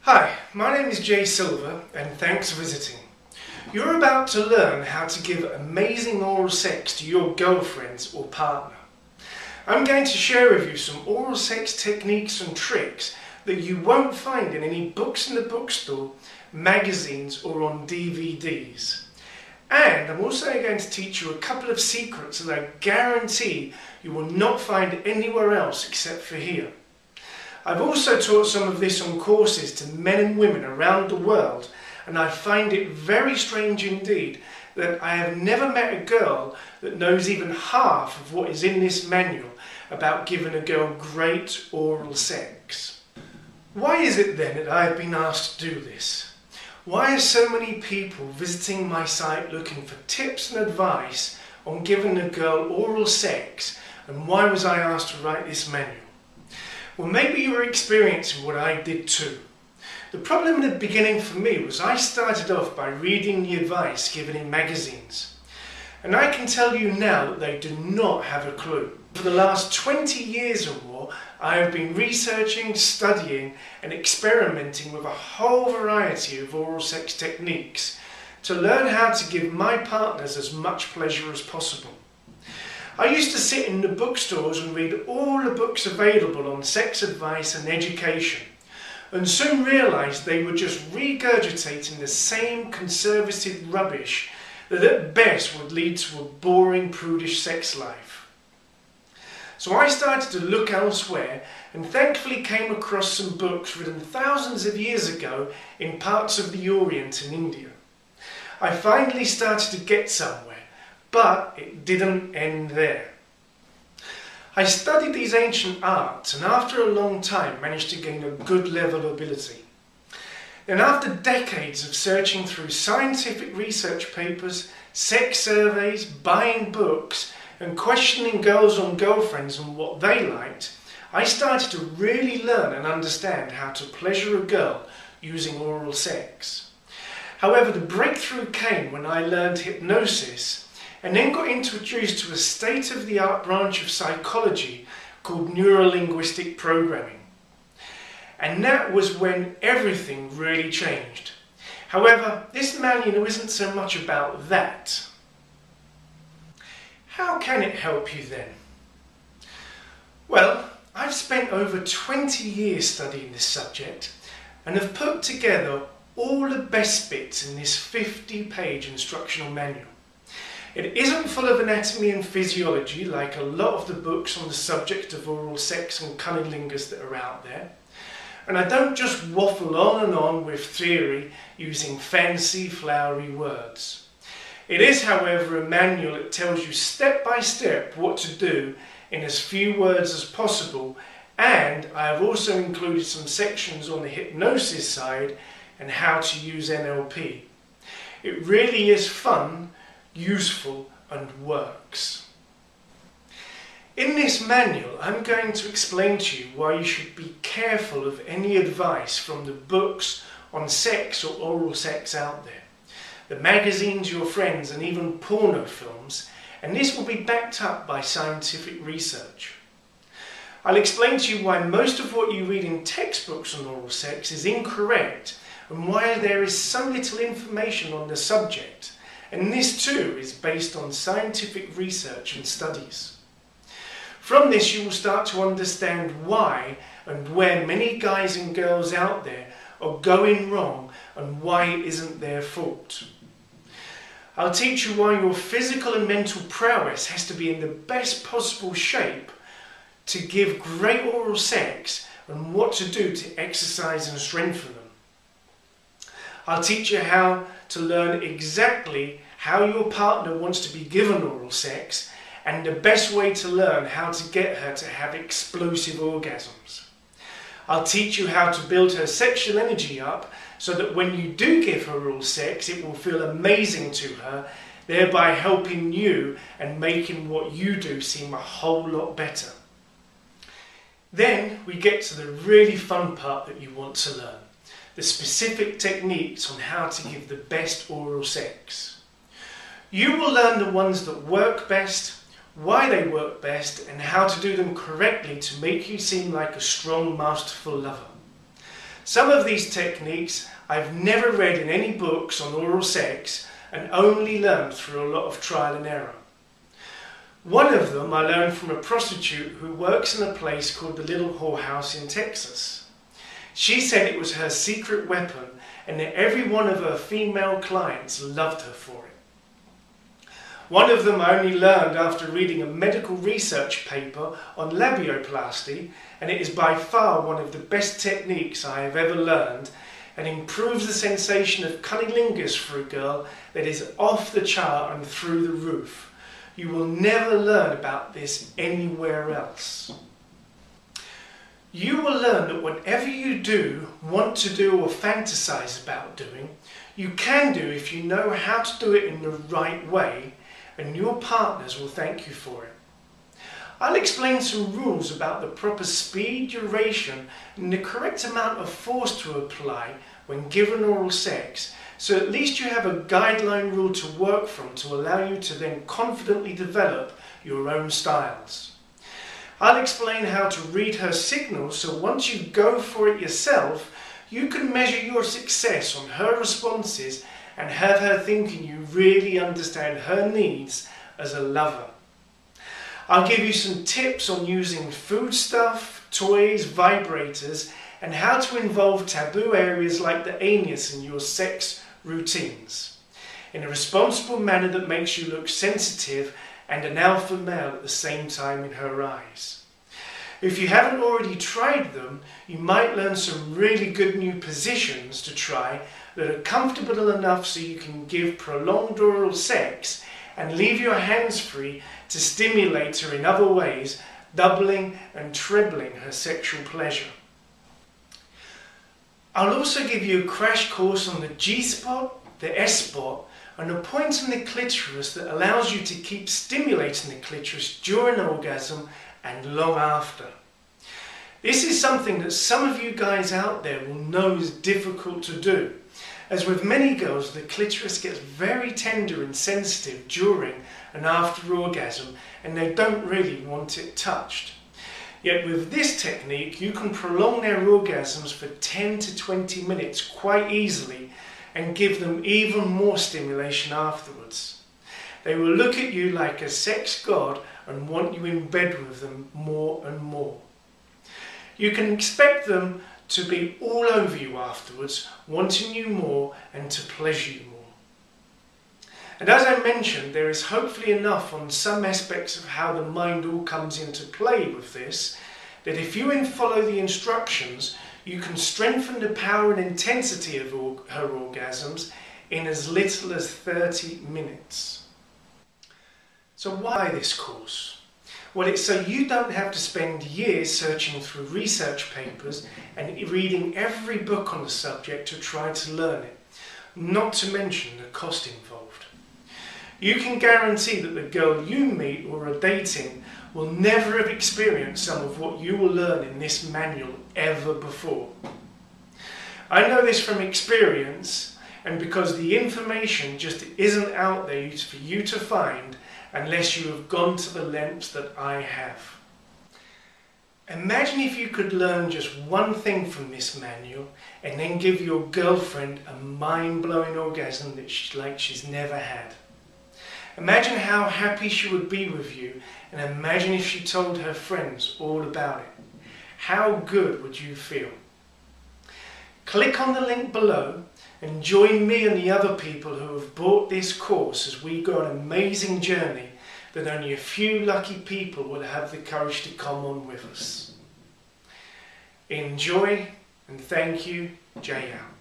Hi, my name is Jay Silver and thanks for visiting. You're about to learn how to give amazing oral sex to your girlfriends or partner. I'm going to share with you some oral sex techniques and tricks that you won't find in any books in the bookstore, magazines or on DVDs. And I'm also going to teach you a couple of secrets that I guarantee you will not find anywhere else except for here. I've also taught some of this on courses to men and women around the world, and I find it very strange indeed that I have never met a girl that knows even half of what is in this manual about giving a girl great oral sex. Why is it then that I have been asked to do this? Why are so many people visiting my site looking for tips and advice on giving a girl oral sex, and why was I asked to write this manual? Well, maybe you're experiencing what I did too. The problem in the beginning for me was I started off by reading the advice given in magazines. And I can tell you now that they do not have a clue. For the last 20 years or more, I have been researching, studying and experimenting with a whole variety of oral sex techniques to learn how to give my partners as much pleasure as possible. I used to sit in the bookstores and read all the books available on sex advice and education, and soon realised they were just regurgitating the same conservative rubbish that at best would lead to a boring, prudish sex life. So I started to look elsewhere and thankfully came across some books written thousands of years ago in parts of the Orient and India. I finally started to get somewhere. But it didn't end there. I studied these ancient arts and after a long time managed to gain a good level of ability. Then after decades of searching through scientific research papers, sex surveys, buying books and questioning girls on girlfriends and what they liked, I started to really learn and understand how to pleasure a girl using oral sex. However, the breakthrough came when I learned hypnosis and then got introduced to a state-of-the-art branch of psychology called neuro-linguistic programming. And that was when everything really changed. However, this manual isn't so much about that. How can it help you then? Well, I've spent over 20 years studying this subject and have put together all the best bits in this 50-page instructional manual. It isn't full of anatomy and physiology like a lot of the books on the subject of oral sex and cunnilingus that are out there. And I don't just waffle on and on with theory using fancy, flowery words. It is, however, a manual that tells you step by step what to do in as few words as possible, and I have also included some sections on the hypnosis side and how to use NLP. It really is fun, useful and works. In this manual, I'm going to explain to you why you should be careful of any advice from the books on sex or oral sex out there, the magazines, your friends and even porno films, and this will be backed up by scientific research. I'll explain to you why most of what you read in textbooks on oral sex is incorrect and why there is so little information on the subject. And this too is based on scientific research and studies. From this you will start to understand why and where many guys and girls out there are going wrong and why it isn't their fault. I'll teach you why your physical and mental prowess has to be in the best possible shape to give great oral sex and what to do to exercise and strengthen them. I'll teach you how to learn exactly how your partner wants to be given oral sex and the best way to learn how to get her to have explosive orgasms. I'll teach you how to build her sexual energy up so that when you do give her oral sex it will feel amazing to her, thereby helping you and making what you do seem a whole lot better. Then we get to the really fun part that you want to learn, the specific techniques on how to give the best oral sex. You will learn the ones that work best, why they work best, and how to do them correctly to make you seem like a strong, masterful lover. Some of these techniques I've never read in any books on oral sex and only learned through a lot of trial and error. One of them I learned from a prostitute who works in a place called the Little Whorehouse in Texas. She said it was her secret weapon and that every one of her female clients loved her for it. One of them I only learned after reading a medical research paper on labioplasty, and it is by far one of the best techniques I have ever learned and improves the sensation of cunnilingus for a girl that is off the chart and through the roof. You will never learn about this anywhere else. You will learn that whatever you do, want to do or fantasize about doing, you can do if you know how to do it in the right way, and your partners will thank you for it. I'll explain some rules about the proper speed, duration and the correct amount of force to apply when given oral sex, so at least you have a guideline rule to work from to allow you to then confidently develop your own styles. I'll explain how to read her signals so once you go for it yourself, you can measure your success on her responses and have her thinking you really understand her needs as a lover. I'll give you some tips on using foodstuff, toys, vibrators, and how to involve taboo areas like the anus in your sex routines in a responsible manner that makes you look sensitive and an alpha male at the same time in her eyes. If you haven't already tried them, you might learn some really good new positions to try that are comfortable enough so you can give prolonged oral sex and leave your hands free to stimulate her in other ways, doubling and trebling her sexual pleasure. I'll also give you a crash course on the G-spot, the S-spot, and a point in the clitoris that allows you to keep stimulating the clitoris during orgasm and long after. This is something that some of you guys out there will know is difficult to do. As with many girls, the clitoris gets very tender and sensitive during and after orgasm, and they don't really want it touched. Yet with this technique, you can prolong their orgasms for 10 to 20 minutes quite easily and give them even more stimulation afterwards. They will look at you like a sex god and want you in bed with them more and more. You can expect them to be all over you afterwards, wanting you more and to pleasure you more. And as I mentioned, there is hopefully enough on some aspects of how the mind all comes into play with this, that if you follow the instructions, you can strengthen the power and intensity of her orgasms in as little as 30 minutes. So why this course? Well, it's so you don't have to spend years searching through research papers and reading every book on the subject to try to learn it, not to mention the cost involved. You can guarantee that the girl you meet or are dating will never have experienced some of what you will learn in this manual ever before. I know this from experience, and because the information just isn't out there for you to find unless you have gone to the lengths that I have. Imagine if you could learn just one thing from this manual and then give your girlfriend a mind-blowing orgasm that she's never had. Imagine how happy she would be with you, and imagine if she told her friends all about it. How good would you feel? Click on the link below and join me and the other people who have bought this course as we go on an amazing journey that only a few lucky people will have the courage to come on with us. Enjoy and thank you. Jay out.